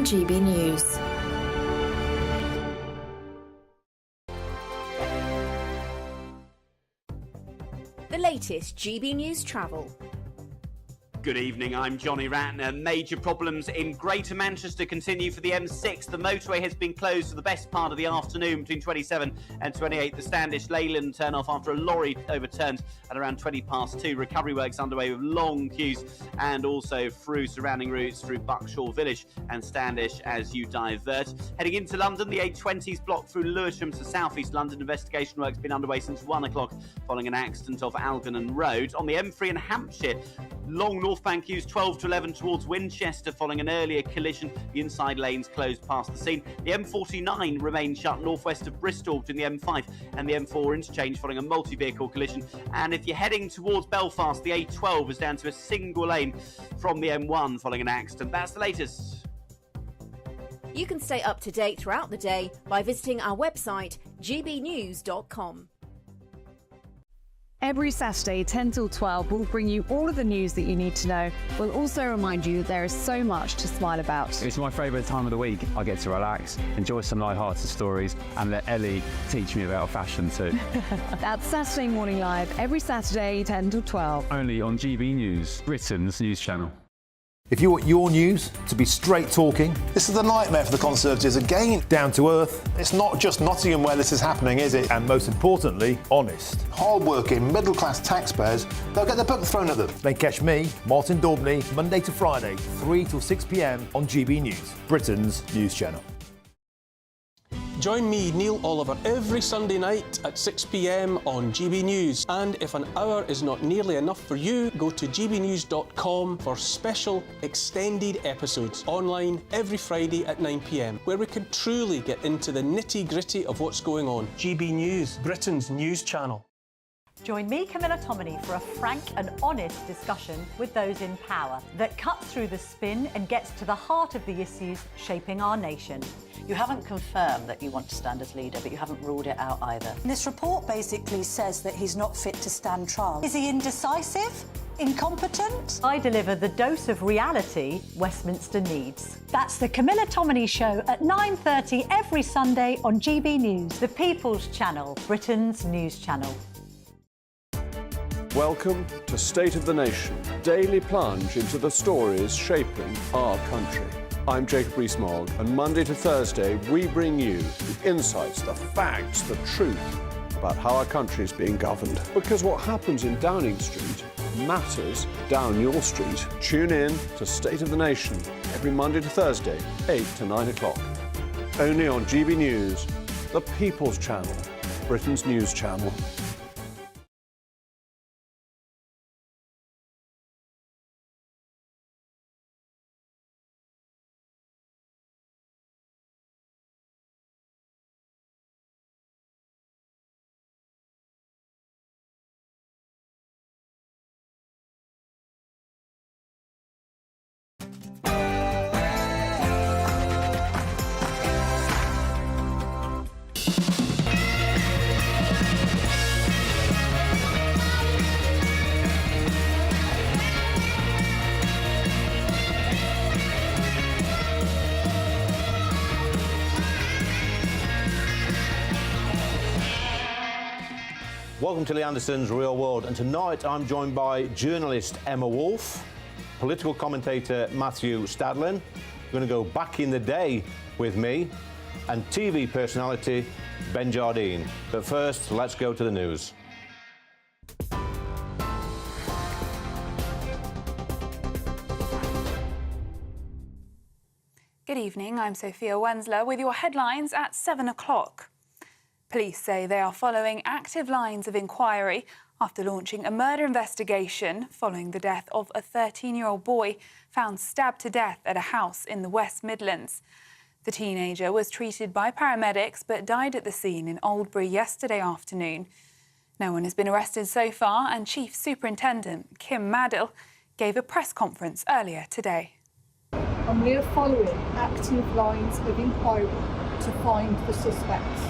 GB News. The latest GB News travel. Good evening, I'm Johnny Ratner. Major problems in Greater Manchester continue for the M6. The motorway has been closed for the best part of the afternoon between 27 and 28. The Standish Leyland turn off after a lorry overturned at around 2:20. Recovery works underway with long queues and also through surrounding routes through Buckshaw Village and Standish as you divert. Heading into London, the A20 is blocked through Lewisham to South East London. Investigation work's been underway since 1 o'clock following an accident off Algernon Road. On the M3 in Hampshire, long northbound queues 12 to 11 towards Winchester following an earlier collision. The inside lanes closed past the scene. The M49 remains shut northwest of Bristol between the M5 and the M4 interchange following a multi-vehicle collision. And if you're heading towards Belfast, the A12 is down to a single lane from the M1 following an accident. That's the latest. You can stay up to date throughout the day by visiting our website, gbnews.com. Every Saturday, 10 till 12, we'll bring you all of the news that you need to know. We'll also remind you that there is so much to smile about. It's my favourite time of the week. I get to relax, enjoy some light-hearted stories, and let Ellie teach me about fashion too. That's Saturday Morning Live, every Saturday, 10 till 12. Only on GB News, Britain's news channel. If you want your news to be straight talking, this is a nightmare for the Conservatives again. down to earth, It's not just Nottingham where this is happening, is it? and most importantly, honest, Hard-working, middle-class taxpayers, they'll get their book thrown at them. then catch me, Martin Daubney, Monday to Friday, 3 till 6 p.m. on GB News, Britain's news channel. Join me, Neil Oliver, every Sunday night at 6 p.m. on GB News. And if an hour is not nearly enough for you, go to gbnews.com for special extended episodes online every Friday at 9 p.m, where we can truly get into the nitty-gritty of what's going on. GB News, Britain's news channel. Join me, Camilla Tominey, for a frank and honest discussion with those in power that cuts through the spin and gets to the heart of the issues shaping our nation. You haven't confirmed that you want to stand as leader, but you haven't ruled it out either. This report basically says that he's not fit to stand trial. Is he indecisive? Incompetent? I deliver the dose of reality Westminster needs. That's the Camilla Tominey Show at 9:30 every Sunday on GB News, the People's Channel, Britain's news channel. Welcome to State of the Nation, daily plunge into the stories shaping our country. I'm Jacob Rees-Mogg, and Monday to Thursday we bring you the insights, the facts, the truth about how our country is being governed. Because what happens in Downing Street matters down your street. Tune in to State of the Nation every Monday to Thursday, 8 to 9 o'clock. Only on GB News, the People's Channel, Britain's news channel. Welcome to Lee Anderson's Real World, and tonight I'm joined by journalist Emma Wolfe, political commentator Matthew Stadlin. We're going to go back in the day with me, and TV personality Ben Jardine. But first, let's go to the news. Good evening, I'm Sophia Wensler with your headlines at 7 o'clock. Police say they are following active lines of inquiry after launching a murder investigation following the death of a 13-year-old boy found stabbed to death at a house in the West Midlands. The teenager was treated by paramedics but died at the scene in Oldbury yesterday afternoon. No one has been arrested so far, and Chief Superintendent Kim Madill gave a press conference earlier today. And we are following active lines of inquiry to find the suspects.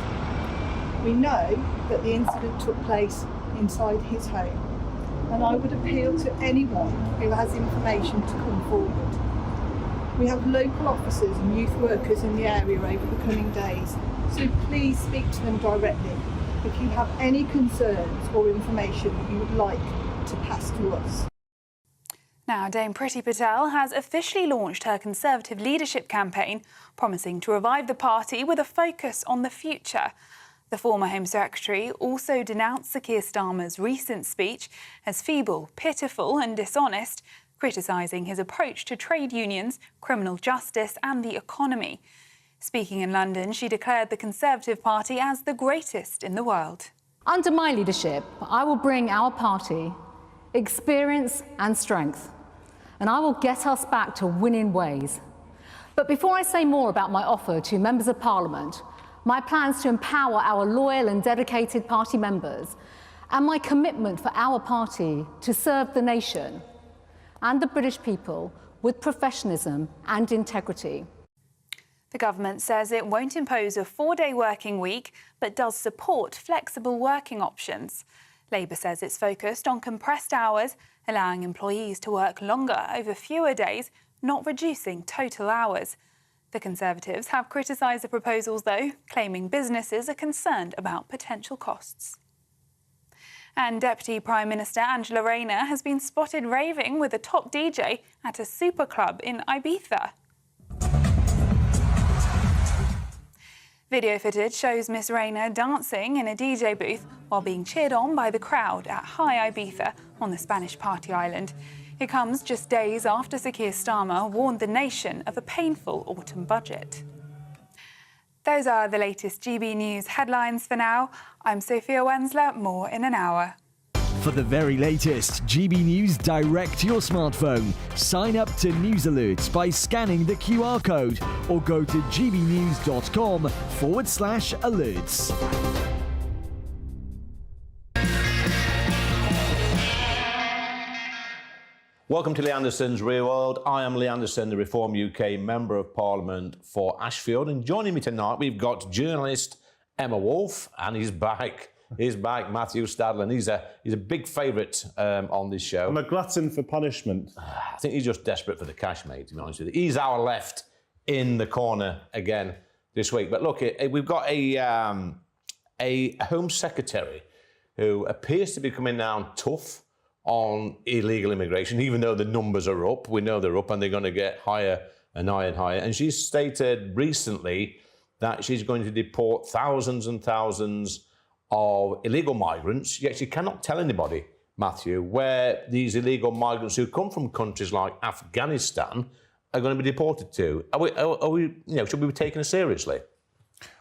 We know that the incident took place inside his home, and I would appeal to anyone who has information to come forward. We have local officers and youth workers in the area over the coming days, so please speak to them directly if you have any concerns or information that you would like to pass to us. Now, Dame Priti Patel has officially launched her Conservative leadership campaign, promising to revive the party with a focus on the future. The former Home Secretary also denounced Sir Keir Starmer's recent speech as feeble, pitiful and dishonest, criticising his approach to trade unions, criminal justice and the economy. Speaking in London, she declared the Conservative Party as the greatest in the world. Under my leadership, I will bring our party experience and strength, and I will get us back to winning ways. But before I say more about my offer to members of Parliament, my plans to empower our loyal and dedicated party members, and my commitment for our party to serve the nation and the British people with professionalism and integrity. The government says it won't impose a 4-day working week, but does support flexible working options. Labour says it's focused on compressed hours, allowing employees to work longer over fewer days, not reducing total hours. The Conservatives have criticised the proposals, though, claiming businesses are concerned about potential costs. And Deputy Prime Minister Angela Rayner has been spotted raving with a top DJ at a super club in Ibiza. Video footage shows Miss Rayner dancing in a DJ booth while being cheered on by the crowd at High Ibiza on the Spanish party island. It comes just days after Sir Keir Starmer warned the nation of a painful autumn budget. Those are the latest GB News headlines for now. I'm Sophia Wensler, more in an hour. For the very latest GB News direct to your smartphone, sign up to News Alerts by scanning the QR code or go to gbnews.com/alerts. Welcome to Lee Anderson's Real World. I am Lee Anderson, the Reform UK Member of Parliament for Ashfield. And joining me tonight, we've got journalist Emma Wolfe, and he's back. He's back, Matthew Stadlen. He's a big favourite on this show. I'm a glutton for punishment. I think he's just desperate for the cash, mate, to be honest with you. He's our left in the corner again this week. But look, we've got a Home Secretary who appears to be coming down tough on illegal immigration, even though the numbers are up. We know they're up and they're going to get higher and higher and higher. And she's stated recently that she's going to deport thousands and thousands of illegal migrants, yet she cannot tell anybody, Matthew, where these illegal migrants who come from countries like Afghanistan are going to be deported to. Are we should we be taking it seriously?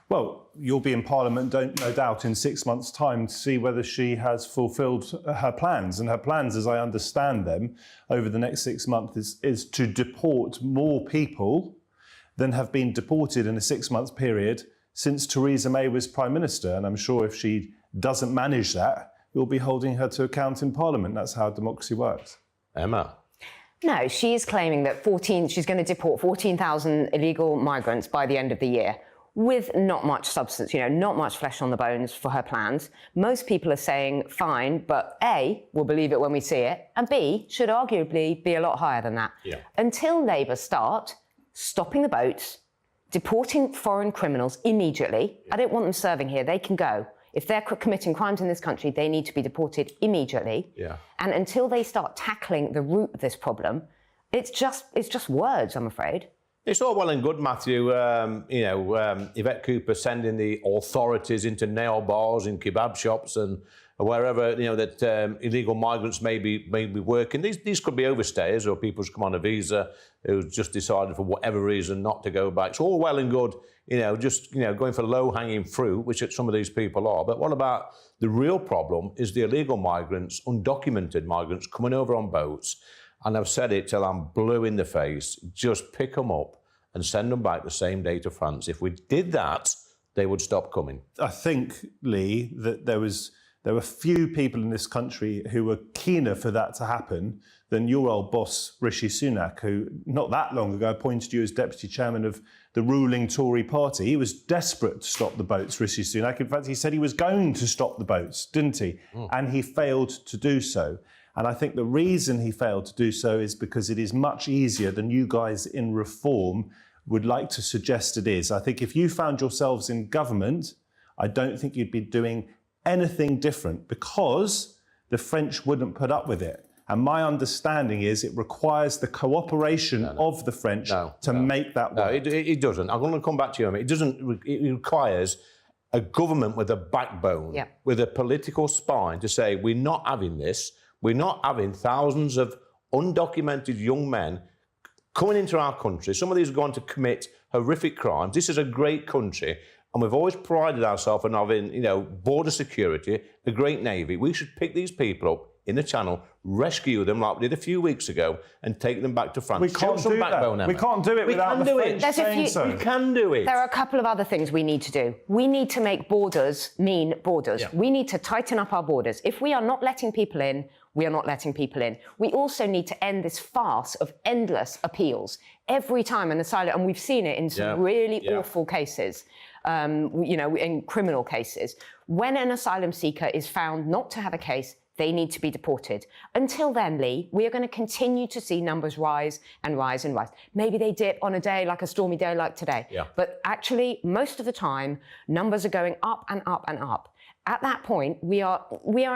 Well, you'll be in Parliament, no doubt, in 6 months' time to see whether she has fulfilled her plans. And her plans, as I understand them, over the next 6 months is to deport more people than have been deported in a 6-month period since Theresa May was Prime Minister. And I'm sure if she doesn't manage that, we'll be holding her to account in Parliament. That's how democracy works. Emma? No, she is claiming that she's going to deport 14,000 illegal migrants by the end of the year, with not much substance, not much flesh on the bones for her plans. Most people are saying, fine, but A, we'll believe it when we see it, and B, should arguably be a lot higher than that. Yeah. Until Labour start stopping the boats, deporting foreign criminals immediately. I don't want them serving here, they can go. If they're committing crimes in this country, they need to be deported immediately. Yeah. And until they start tackling the root of this problem, it's just words, I'm afraid. It's all well and good, Matthew, Yvette Cooper sending the authorities into nail bars and kebab shops and wherever, that illegal migrants may be working. These could be overstayers or people who's come on a visa who's just decided for whatever reason not to go back. It's all well and good, going for low-hanging fruit, which some of these people are. But what about the real problem is the illegal migrants, undocumented migrants coming over on boats. And I've said it till I'm blue in the face, just pick them up and send them back the same day to France. If we did that, they would stop coming. I think, Lee, that there were few people in this country who were keener for that to happen than your old boss, Rishi Sunak, who not that long ago appointed you as Deputy Chairman of the ruling Tory party. He was desperate to stop the boats, Rishi Sunak. In fact, he said he was going to stop the boats, didn't he? And he failed to do so. And I think the reason he failed to do so is because it is much easier than you guys in Reform would like to suggest it is. I think if you found yourselves in government, I don't think you'd be doing anything different because the French wouldn't put up with it. And my understanding is it requires the cooperation of the French to make that work. No, it doesn't. I'm going to come back to you. It doesn't. It requires a government with a backbone, with a political spine to say, we're not having this. We're not having thousands of undocumented young men coming into our country. Some of these are going to commit horrific crimes. This is a great country. And we've always prided ourselves on having, you know, border security, a great navy. We should pick these people up in the Channel, rescue them like we did a few weeks ago, and take them back to France. We can't do that. We can't do it without the French saying so. We can do it. There are a couple of other things we need to do. We need to make borders mean borders. Yeah. We need to tighten up our borders. If we are not letting people in, we are not letting people in. We also need to end this farce of endless appeals. Every time an asylum, and we've seen it in some really awful cases, you know, in criminal cases. When an asylum seeker is found not to have a case, they need to be deported. Until then, Lee, we are going to continue to see numbers rise and rise and rise. Maybe they dip on a day like a stormy day like today. But actually, most of the time, numbers are going up and up and up. At that point, we are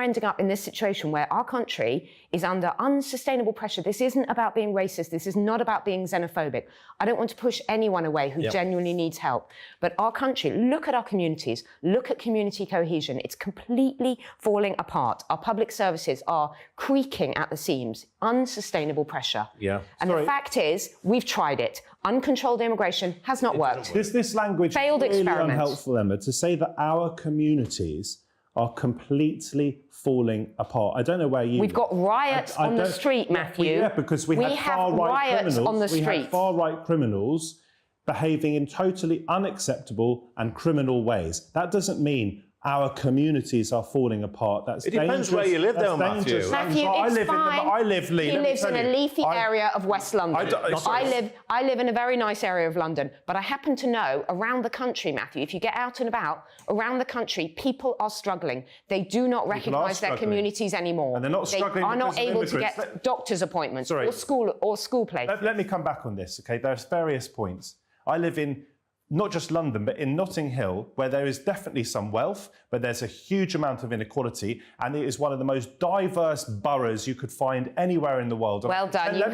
ending up in this situation where our country is under unsustainable pressure. This isn't about being racist. This is not about being xenophobic. I don't want to push anyone away who genuinely needs help. But our country, look at our communities, look at community cohesion. It's completely falling apart. Our public services are creaking at the seams. Unsustainable pressure. And the fact is, we've tried it. Uncontrolled immigration has not worked. This language failed is really experiment. unhelpful, Emma, to say that our communities are completely falling apart. I don't know where you... We've got riots on the street, Matthew. Yeah, because we have far-right criminals. On the street. We have far-right criminals behaving in totally unacceptable and criminal ways. That doesn't mean our communities are falling apart. That's It depends where you live, though, Matthew. Matthew, it's fine. Lee, he lives in a leafy area of West London. I live in a very nice area of London, but I happen to know around the country, Matthew, if you get out and about, around the country, people are struggling. They do not recognise their communities anymore. And they're not struggling They are not because of able to immigrants. get doctor's appointments or school places. Let me come back on this, okay? There's various points. I live in not just London, but in Notting Hill, where there is definitely some wealth, but there's a huge amount of inequality, and it is one of the most diverse boroughs you could find anywhere in the world. Well done. Let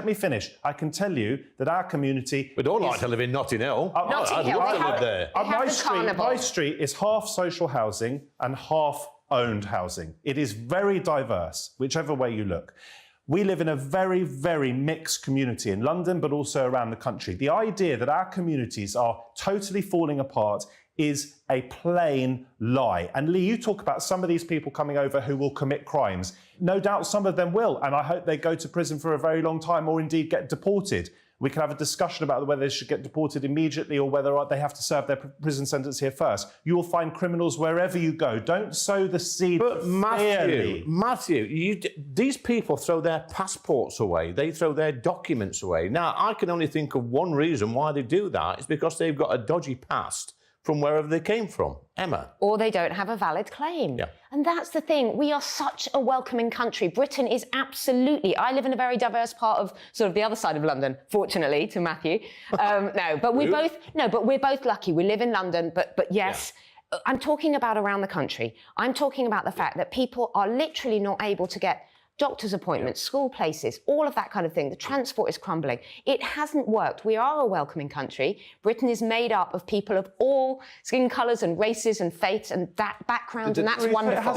me finish. I can tell you that our community... We'd all like to live in Notting Hill. Notting Hill, I'd love to live there. My street is half social housing and half owned housing. It is very diverse, whichever way you look. We live in a very, very mixed community in London, but also around the country. The idea that our communities are totally falling apart is a plain lie. And Lee, you talk about some of these people coming over who will commit crimes. No doubt some of them will, and I hope they go to prison for a very long time or indeed get deported. We can have a discussion about whether they should get deported immediately or whether they have to serve their prison sentence here first. You will find criminals wherever you go. Don't sow the seed. But Matthew, these people throw their passports away. They throw their documents away. Now, I can only think of one reason why they do that. It's because they've got a dodgy past from wherever they came from. Emma. Or they don't have a valid claim. And that's the thing. We are such a welcoming country. Britain is absolutely... I live in a very diverse part of sort of the other side of London, fortunately, to Matthew. But we're both lucky. We live in London, but yes... I'm talking about around the country. I'm talking about the fact that people are literally not able to get doctor's appointments, school places, all of that kind of thing. The transport is crumbling. It hasn't worked. We are a welcoming country. Britain is made up of people of all skin colours and races and faiths and that backgrounds, and that's wonderful.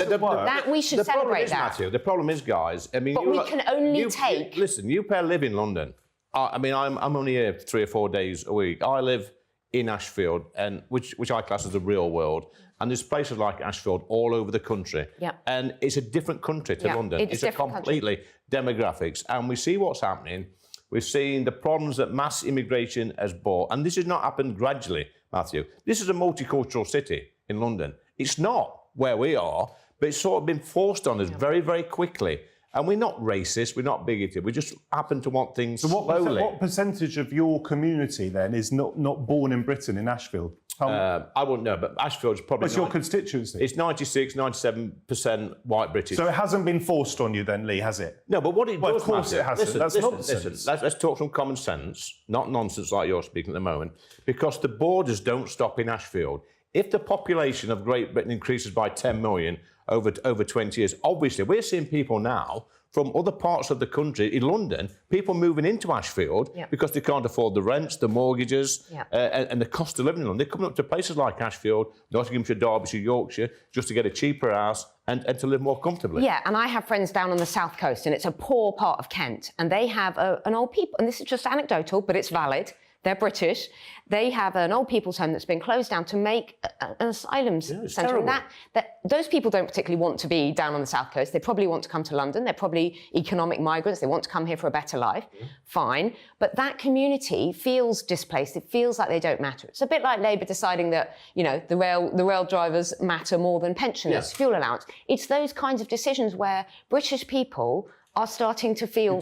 We should celebrate that. Matthew, the problem is, guys, I mean... But we can only take... Listen, you pair live in London. I mean, I'm only here 3 or 4 days a week. I live in Ashfield, and which I class as the real world. And there's places like Ashfield all over the country. And it's a different country to London. It's a completely demographics. And we see what's happening. We've seen the problems that mass immigration has brought. And this has not happened gradually, Matthew. This is a multicultural city in London. It's not where we are, but it's sort of been forced on us very, very quickly. And we're not racist, we're not bigoted, we just happen to want things slowly. What percentage of your community, then, is not born in Britain, in Ashfield? I wouldn't know, but Ashfield's probably... What's your constituency? It's 96, 97% white British. So it hasn't been forced on you then, Lee, has it? No, but what it does... Of course it hasn't. That's nonsense. Let's talk some common sense, not nonsense like you're speaking at the moment, because the borders don't stop in Ashfield. If the population of Great Britain increases by 10 million over 20 years, obviously we're seeing people now from other parts of the country, in London, people moving into Ashfield because they can't afford the rents, the mortgages, and the cost of living in London. They're coming up to places like Ashfield, Nottinghamshire, Derbyshire, Yorkshire, just to get a cheaper house and to live more comfortably. Yeah, and I have friends down on the south coast, and it's a poor part of Kent, and they have an old people, and this is just anecdotal, but it's valid. They're British. They have an old people's home that's been closed down to make an asylum centre. And that those people don't particularly want to be down on the south coast. They probably want to come to London. They're probably economic migrants. They want to come here for a better life. Fine. But that community feels displaced. It feels like they don't matter. It's a bit like Labour deciding that, you know, the rail drivers matter more than pensioners, fuel allowance. It's those kinds of decisions where British people are starting to feel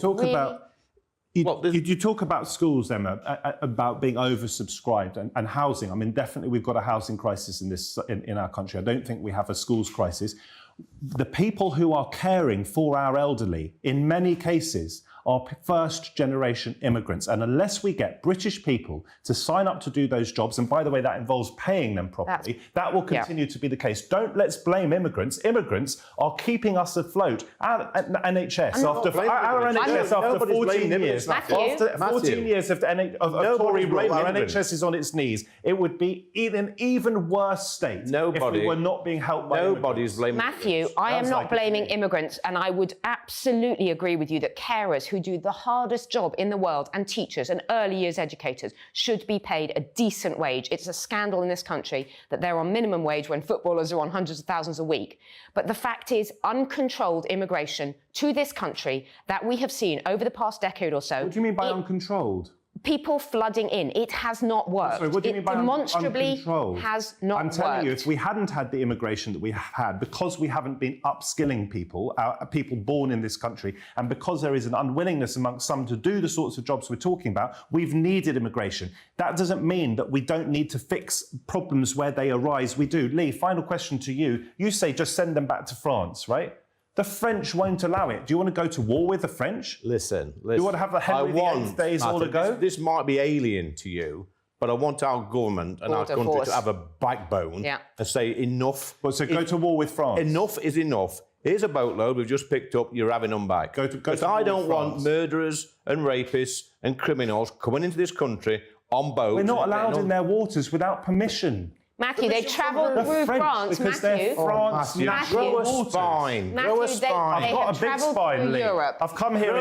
You talk about schools, Emma, about being oversubscribed and housing. I mean, definitely we've got a housing crisis in our country. I don't think we have a schools crisis. The people who are caring for our elderly, in many cases, are first-generation immigrants. And unless we get British people to sign up to do those jobs, and by the way, that involves paying them properly, that will continue to be the case. Let's blame immigrants. Immigrants are keeping us afloat. Our NHS, after 14 years, after 14 years of Tory rule, our NHS is on its knees. It would be in an even worse state if we were not being helped by Nobody's blaming Matthew, I am not blaming immigrants, and I would absolutely agree with you that carers who do the hardest job in the world, and teachers and early years educators, should be paid a decent wage. It's a scandal in this country that they're on minimum wage when footballers are on hundreds of thousands a week. But the fact is, uncontrolled immigration to this country that we have seen over the past decade or so... What do you mean by uncontrolled? People flooding in. It has not worked. Sorry, what do you mean by demonstrably uncontrolled? has not worked. I'm telling you, if we hadn't had the immigration that we had, because we haven't been upskilling people born in this country, and because there is an unwillingness amongst some to do the sorts of jobs we're talking about, we've needed immigration. That doesn't mean that we don't need to fix problems where they arise. We do. Lee, final question to you. You say just send them back to France, right? The French won't allow it. Do you want to go to war with the French? Listen. Do you want to have the Henry VIII days all ago? This might be alien to you, but I want our government and our country to have a backbone and say enough. So go to war with France? Enough is enough. Here's a boatload we've just picked up, you're having them back. Because I don't want murderers and rapists and criminals coming into this country on boats. We're not allowed in their waters without permission. Matthew, they travelled through France, Matthew. Grow a spine. Grow a spine. I've got a big spine, Lee. I've come here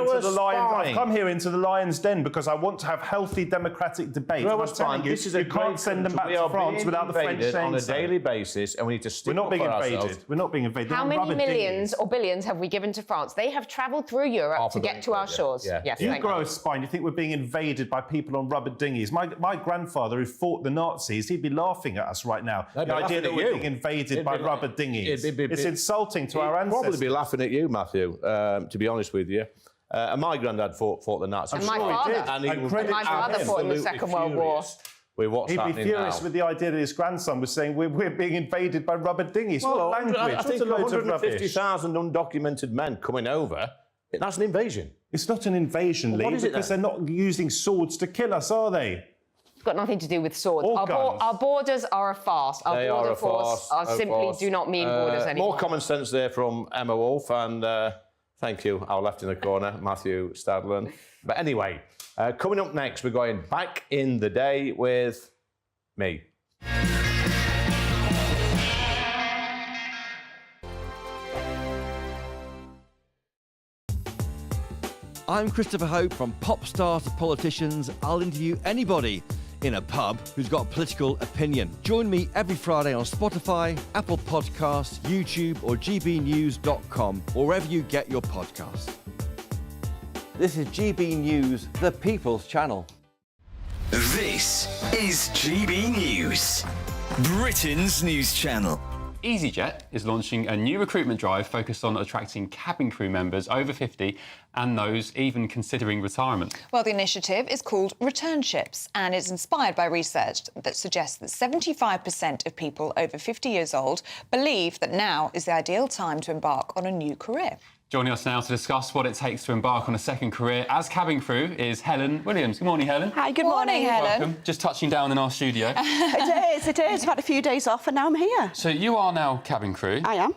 into the lion's den because I want to have healthy democratic debate. Grow a spine. You can't send them back to France without the French saying on a daily basis, and we need to stick up for ourselves. We're not being invaded. How many millions or billions have we given to France? They have travelled through Europe to get to our shores. Yes, you grow a spine. You think we're being invaded by people on rubber dinghies? My grandfather, who fought the Nazis, he'd be laughing at us right now. The idea that we're being invaded by rubber dinghies. It's insulting to our ancestors. He'd probably be laughing at you, Matthew, to be honest with you. And my granddad fought the Nazis. And my father fought in the Second World War. He'd be furious with the idea that his grandson was saying we're being invaded by rubber dinghies. Well, what language? I think 150,000 undocumented men coming over, that's an invasion. It's not an invasion, Lee, because they're not using swords to kill us, are they? It's got nothing to do with swords. Our borders are a farce. Our border force simply do not mean borders anymore. More common sense there from Emma Wolf, and thank you, our left in the corner, Matthew Stadlen. But anyway, coming up next, we're going back in the day with me. I'm Christopher Hope. From pop stars to politicians, I'll interview anybody in a pub who's got a political opinion. Join me every Friday on Spotify, Apple Podcasts, YouTube or gbnews.com, or wherever you get your podcasts. This is GB News, the People's Channel. This is GB News, Britain's news channel. EasyJet is launching a new recruitment drive focused on attracting cabin crew members over 50 and those even considering retirement. Well, the initiative is called Returnships and is inspired by research that suggests that 75% of people over 50 years old believe that now is the ideal time to embark on a new career. Joining us now to discuss what it takes to embark on a second career as cabin crew is Helen Williams. Good morning, Helen. Hi, good morning, Helen. Welcome. Just touching down in our studio. It is. I've had a few days off and now I'm here. So you are now cabin crew. I am.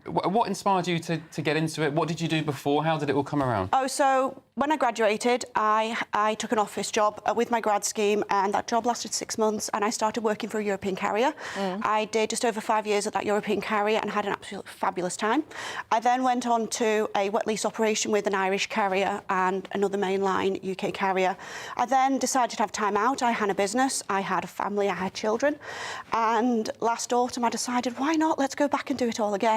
What inspired you to get into it? What did you do before? How did it all come around? Oh, so when I graduated, I took an office job with my grad scheme, and that job lasted 6 months, and I started working for a European carrier. I did just over 5 years at that European carrier and had an absolutely fabulous time. I then went on to a wet lease operation with an Irish carrier and another mainline UK carrier. I then decided to have time out. I had a business, I had a family, I had children, and last autumn I decided, why not? Let's go back and do it all again.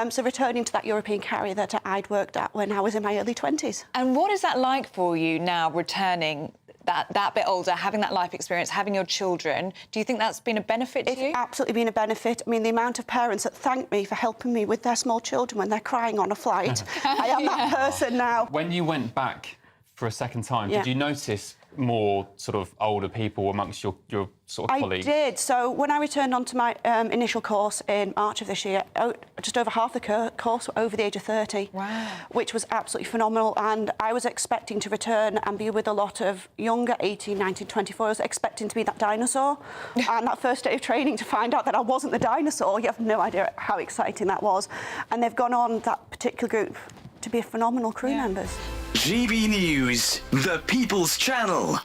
So returning to that European carrier that I'd worked at when I was in my early 20s. And what is that like for you now, returning that bit older, having that life experience, having your children? Do you think that's been a benefit to you? It's absolutely been a benefit. I mean, the amount of parents that thank me for helping me with their small children when they're crying on a flight. I am that person now. When you went back for a second time, did you notice more sort of older people amongst your sort of colleagues? I did. So when I returned onto my initial course in March of this year, just over half the course were over the age of 30. Wow. Which was absolutely phenomenal. And I was expecting to return and be with a lot of younger, 18, 19, 24. I was expecting to be that dinosaur. And that first day of training, to find out that I wasn't the dinosaur, you have no idea how exciting that was. And they've gone on, that particular group, to be phenomenal crew members. GB News, the People's Channel.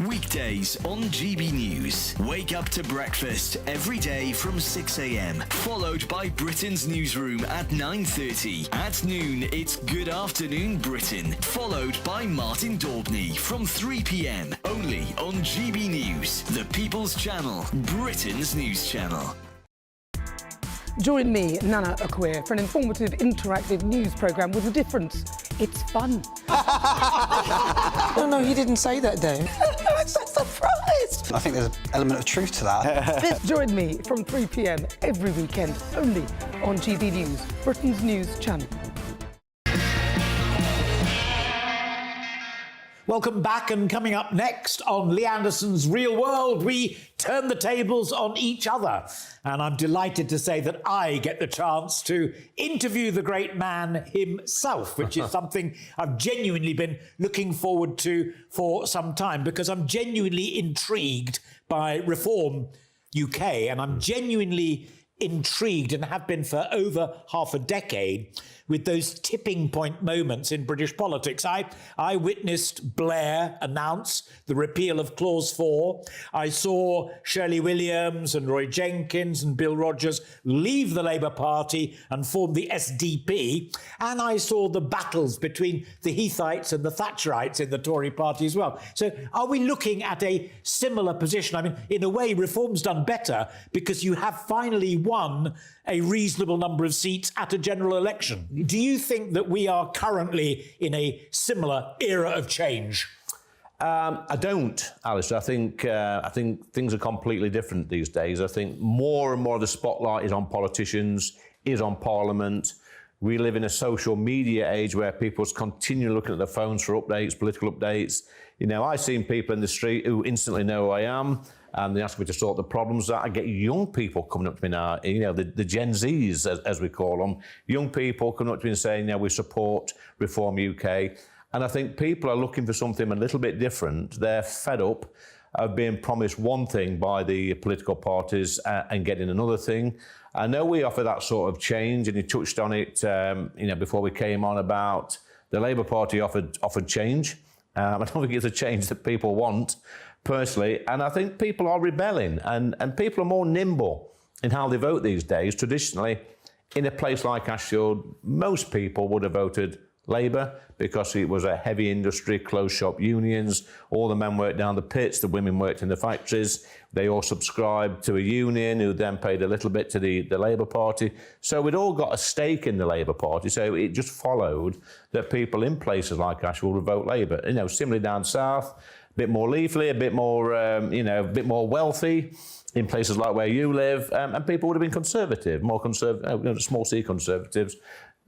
Weekdays on GB News. Wake up to breakfast every day from 6 a.m. Followed by Britain's newsroom at 9:30. At noon, it's Good Afternoon Britain. Followed by Martin Daubney from 3 p.m. Only on GB News, the People's Channel, Britain's news channel. Join me, Nana Akwe, for an informative, interactive news programme with a difference. It's fun. No, he didn't say that, Dave. I'm so surprised. I think there's an element of truth to that. Join me from 3 p.m. every weekend, only on GB News, Britain's news channel. Welcome back, and coming up next on Lee Anderson's Real World, we turn the tables on each other. And I'm delighted to say that I get the chance to interview the great man himself, which is something I've genuinely been looking forward to for some time, because I'm genuinely intrigued by Reform UK, and I'm genuinely intrigued, and have been for over half a decade, with those tipping point moments in British politics. I witnessed Blair announce the repeal of Clause 4. I saw Shirley Williams and Roy Jenkins and Bill Rogers leave the Labour Party and form the SDP. And I saw the battles between the Heathites and the Thatcherites in the Tory party as well. So are we looking at a similar position? I mean, in a way, Reform's done better because you have finally won a reasonable number of seats at a general election. Do you think that we are currently in a similar era of change? I don't, Alistair. I think things are completely different these days. I think more and more of the spotlight is on politicians, is on Parliament. We live in a social media age where people's continually looking at their phones for updates, political updates. You know, I've seen people in the street who instantly know who I am, and they ask me to sort the problems out. I get young people coming up to me now, you know, the Gen Zs, as we call them, young people coming up to me and saying, we support Reform UK. And I think people are looking for something a little bit different. They're fed up of being promised one thing by the political parties and getting another thing. I know we offer that sort of change, and you touched on it, before we came on, about the Labour Party offered change. I don't think it's a change that people want, personally, and I think people are rebelling, and people are more nimble in how they vote these days. Traditionally, in a place like Ashfield, most people would have voted Labour because it was a heavy industry, closed shop unions. All the men worked down the pits, the women worked in the factories. They all subscribed to a union who then paid a little bit to the Labour Party. So we'd all got a stake in the Labour Party. So it just followed that people in places like Ashfield would vote Labour. You know, similarly down south, bit more leafly, a bit more, a bit more wealthy in places like where you live, and people would have been conservative, more conservative, small c conservatives.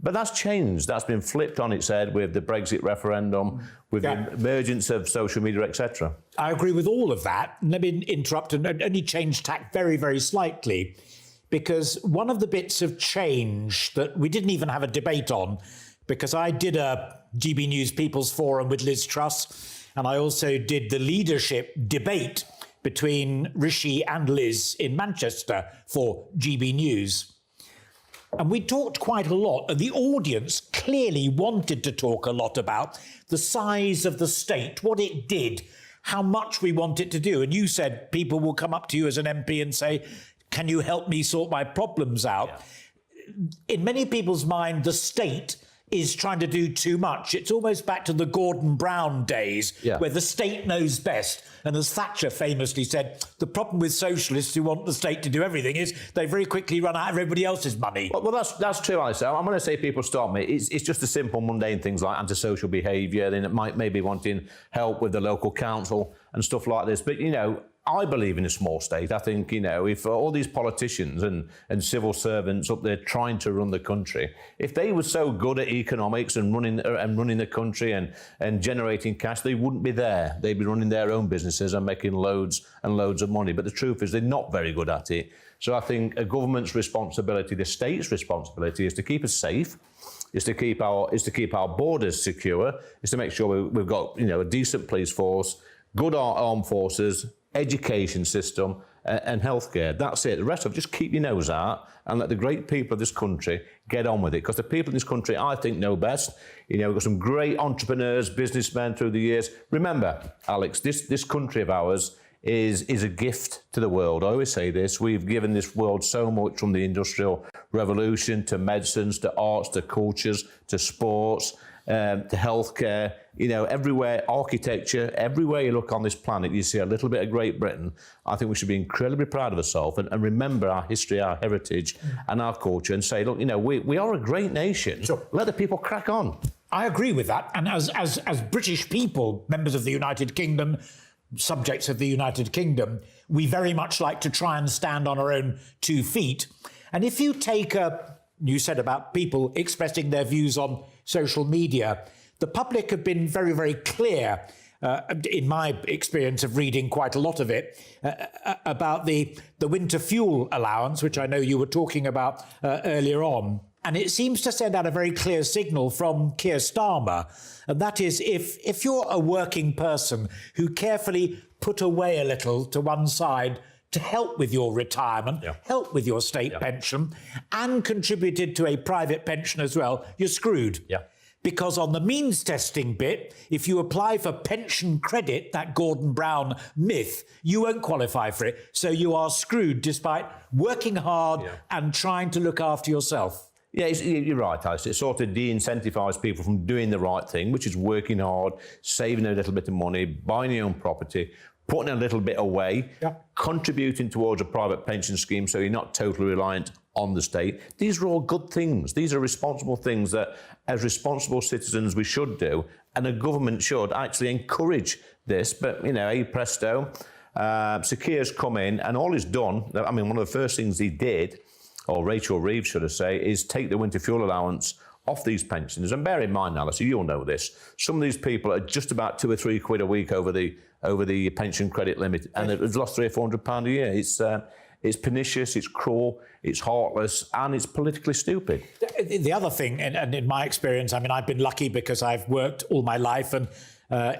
But that's changed. That's been flipped on its head with the Brexit referendum, with the emergence of social media, etc. I agree with all of that. Let me interrupt and only change tack very, very slightly, because one of the bits of change that we didn't even have a debate on, because I did a GB News People's Forum with Liz Truss, and I also did the leadership debate between Rishi and Liz in Manchester for GB News. And we talked quite a lot, and the audience clearly wanted to talk a lot about the size of the state, what it did, how much we want it to do. And you said people will come up to you as an MP and say, can you help me sort my problems out? Yeah. In many people's mind, the state is trying to do too much. It's almost back to the Gordon Brown days, where the state knows best. And as Thatcher famously said, the problem with socialists who want the state to do everything is they very quickly run out of everybody else's money. Well, that's true, Alistair. I'm going to say people stop me. It's just the simple, mundane things like antisocial behaviour, then it might maybe wanting help with the local council and stuff like this. But, I believe in a small state. I think, if all these politicians and civil servants up there trying to run the country, if they were so good at economics and running the country and generating cash, they wouldn't be there. They'd be running their own businesses and making loads and loads of money. But the truth is they're not very good at it. So I think a government's responsibility, the state's responsibility, is to keep us safe, is to keep our borders secure, is to make sure we've got a decent police force, good armed forces, education system and healthcare. That's it. The rest of it, just keep your nose out and let the great people of this country get on with it. Because the people in this country, I think, know best. We've got some great entrepreneurs, businessmen through the years. Remember, Alex, this country of ours is a gift to the world. I always say this. We've given this world so much, from the Industrial Revolution to medicines, to arts, to cultures, to sports, to healthcare, everywhere, architecture, everywhere you look on this planet, you see a little bit of Great Britain. I think we should be incredibly proud of ourselves and remember our history, our heritage and our culture, and say, look, we are a great nation. Sure. Let the people crack on. I agree with that. And as British people, members of the United Kingdom, subjects of the United Kingdom, we very much like to try and stand on our own 2 feet. And if you take you said about people expressing their views on social media, the public have been very, very clear, in my experience of reading quite a lot of it, about the winter fuel allowance, which I know you were talking about earlier on. And it seems to send out a very clear signal from Keir Starmer, and that is if you're a working person who carefully put away a little to one side to help with your retirement, help with your state pension, and contributed to a private pension as well, you're screwed. Because on the means testing bit, if you apply for pension credit, that Gordon Brown myth, you won't qualify for it. So you are screwed despite working hard and trying to look after yourself. Yeah, you're right, Alice. It sort of de-incentivises people from doing the right thing, which is working hard, saving a little bit of money, buying your own property, putting a little bit away, contributing towards a private pension scheme so you're not totally reliant on the state. These are all good things. These are responsible things that, as responsible citizens, we should do, and a government should actually encourage this. But, hey presto, Sir Keir's come in, and all he's done, one of the first things he did, or Rachel Reeves, should I say, is take the winter fuel allowance off these pensioners. And bear in mind, Alice, you'll know this, some of these people are just about £2 or £3 a week over the pension credit limit, and they've lost £300 or £400 a year. It's pernicious, it's cruel, it's heartless, and it's politically stupid. The other thing, and in my experience, I've been lucky because I've worked all my life, and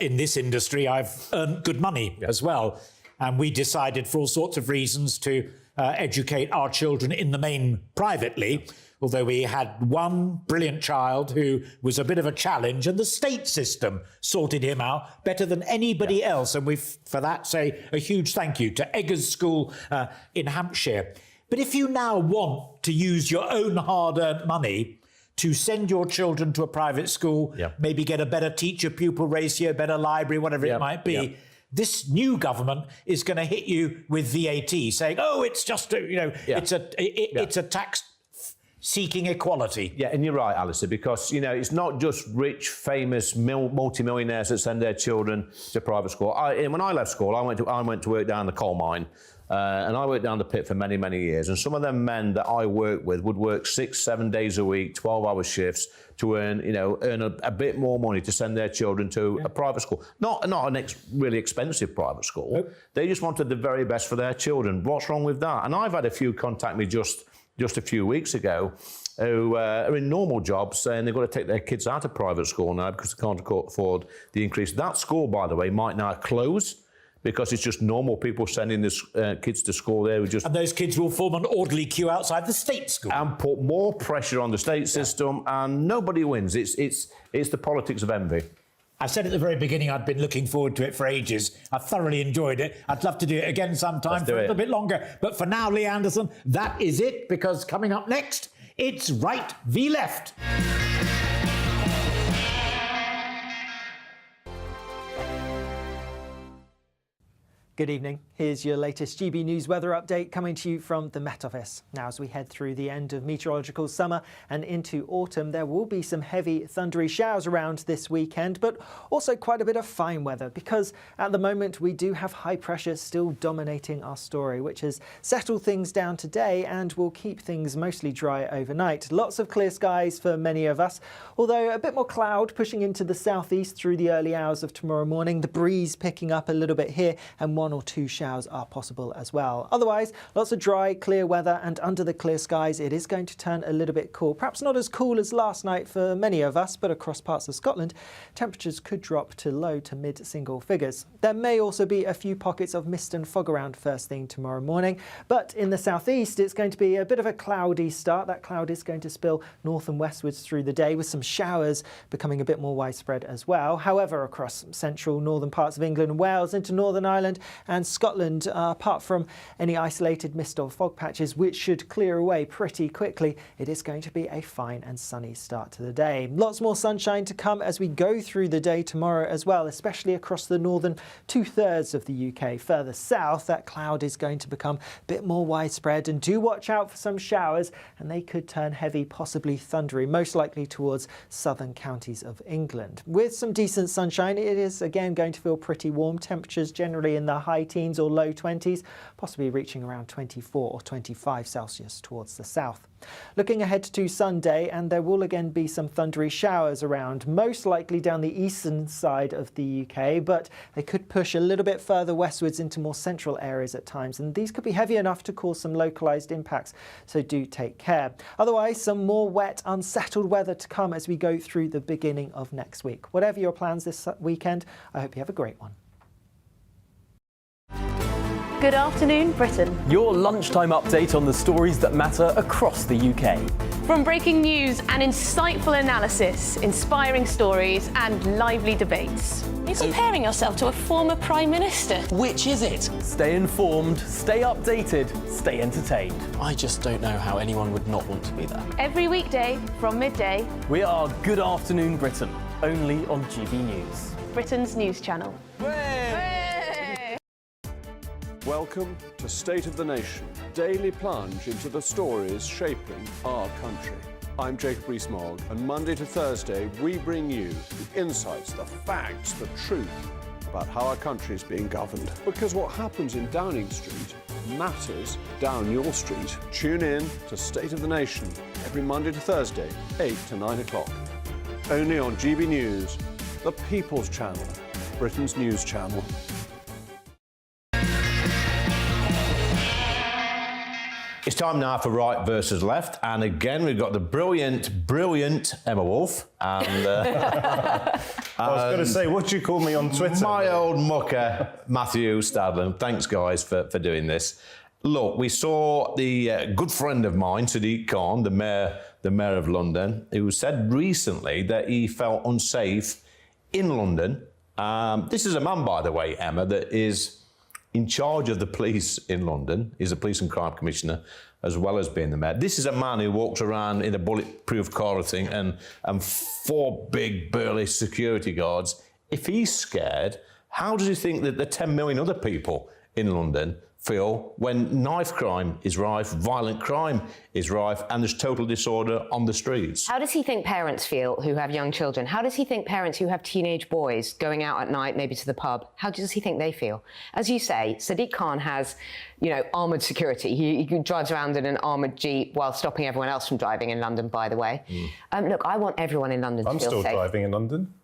in this industry, I've earned good money as well. And we decided, for all sorts of reasons, to educate our children in the main privately, although we had one brilliant child who was a bit of a challenge, and the state system sorted him out better than anybody else. And we, for that, say a huge thank you to Eggers School in Hampshire. But if you now want to use your own hard-earned money to send your children to a private school, maybe get a better teacher-pupil ratio, better library, whatever it might be, this new government is going to hit you with VAT, saying, "Oh, it's just it's a tax seeking equality. Yeah, and you're right, Alistair, because, you know, it's not just rich, famous, multi-millionaires that send their children to private school. When I left school, I went to work down the coal mine, and I worked down the pit for many, many years. And some of them men that I worked with would work 6-7 days a week, 12-hour shifts to earn a bit more money to send their children to a private school. Not really expensive private school. Nope. They just wanted the very best for their children. What's wrong with that? And I've had a few contact me just a few weeks ago who are in normal jobs saying they've got to take their kids out of private school now because they can't afford the increase. That school, by the way, might now close because it's just normal people sending the kids to school there. And those kids will form an orderly queue outside the state school. And put more pressure on the state system, and nobody wins. It's the politics of envy. I said at the very beginning I'd been looking forward to it for ages. I thoroughly enjoyed it. I'd love to do it again sometime for a little bit longer. But for now, Lee Anderson, that is it, because coming up next, it's Right v Left. Good evening. Here's your latest GB News weather update coming to you from the Met Office. Now, as we head through the end of meteorological summer and into autumn, there will be some heavy thundery showers around this weekend, but also quite a bit of fine weather, because at the moment we do have high pressure still dominating our story, which has settled things down today and will keep things mostly dry overnight. Lots of clear skies for many of us, although a bit more cloud pushing into the southeast through the early hours of tomorrow morning. The breeze picking up a little bit here, and 1 or 2 showers are possible as well. Otherwise, lots of dry, clear weather, and under the clear skies, it is going to turn a little bit cool. Perhaps not as cool as last night for many of us, but across parts of Scotland, temperatures could drop to low to mid single figures. There may also be a few pockets of mist and fog around first thing tomorrow morning, but in the southeast, it's going to be a bit of a cloudy start. That cloud is going to spill north and westwards through the day, with some showers becoming a bit more widespread as well. However, across central northern parts of England and Wales into Northern Ireland and Scotland, apart from any isolated mist or fog patches, which should clear away pretty quickly, it is going to be a fine and sunny start to the day. Lots more sunshine to come as we go through the day tomorrow as well, especially across the northern 2/3 of the UK. Further south, that cloud is going to become a bit more widespread, and do watch out for some showers, and they could turn heavy, possibly thundery, most likely towards southern counties of England. With some decent sunshine, it is again going to feel pretty warm. Temperatures generally in the high teens or low 20s, possibly reaching around 24 or 25 Celsius towards the south. Looking ahead to Sunday, and there will again be some thundery showers around, most likely down the eastern side of the UK, but they could push a little bit further westwards into more central areas at times, and these could be heavy enough to cause some localised impacts, so do take care. Otherwise, some more wet, unsettled weather to come as we go through the beginning of next week. Whatever your plans this weekend, I hope you have a great one. Good afternoon, Britain. Your lunchtime update on the stories that matter across the UK. From breaking news and insightful analysis, inspiring stories and lively debates. You're comparing yourself to a former Prime Minister. Which is it? Stay informed, stay updated, stay entertained. I just don't know how anyone would not want to be there. Every weekday from midday. We are Good Afternoon Britain, only on GB News. Britain's news channel. Welcome to State of the Nation, daily plunge into the stories shaping our country. I'm Jacob Rees-Mogg, and Monday to Thursday we bring you the insights, the facts, the truth about how our country is being governed. Because what happens in Downing Street matters down your street. Tune in to State of the Nation every Monday to Thursday, 8 to 9 o'clock. Only on GB News, the People's Channel, Britain's news channel. It's time now for Right versus Left, and again we've got the brilliant Emma Wolf, and I was going to say, what do you call me on Twitter? My old mucker, Matthew Stadlen. Thanks, guys, for doing this. Look, we saw the good friend of mine, Sadiq Khan, the mayor of London, who said recently that he felt unsafe in London. This is a man, by the way, Emma, that is in charge of the police in London. He's a police and crime commissioner, as well as being the mayor. This is a man who walks around in a bulletproof car thing and 4 big burly security guards. If he's scared, how does he think that the 10 million other people in London feel when knife crime is rife, violent crime is rife, and there's total disorder on the streets? How does he think parents feel who have young children? How does he think parents who have teenage boys going out at night, maybe to the pub, how does he think they feel? As you say, Sadiq Khan has, you know, armoured security. He drives around in an armoured Jeep while stopping everyone else from driving in London, by the way. Look, I want everyone in London to feel safe. I'm still driving in London.